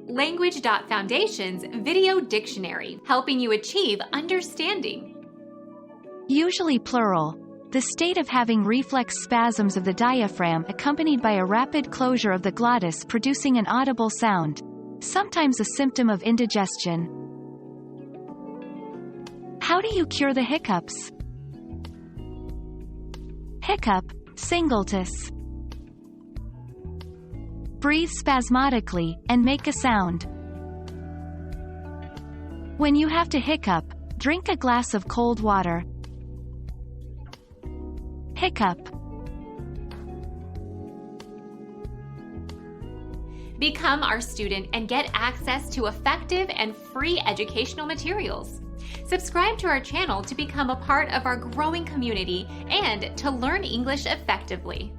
Language.Foundation's Video Dictionary, helping you achieve understanding. Usually plural. The state of having reflex spasms of the diaphragm accompanied by a rapid closure of the glottis producing an audible sound. Sometimes a symptom of indigestion. How do you cure the hiccups? Hiccup, singultus. Breathe spasmodically, and make a sound. When you have to hiccup, drink a glass of cold water. Hiccup. Become our student and get access to effective and free educational materials. Subscribe to our channel to become a part of our growing community and to learn English effectively.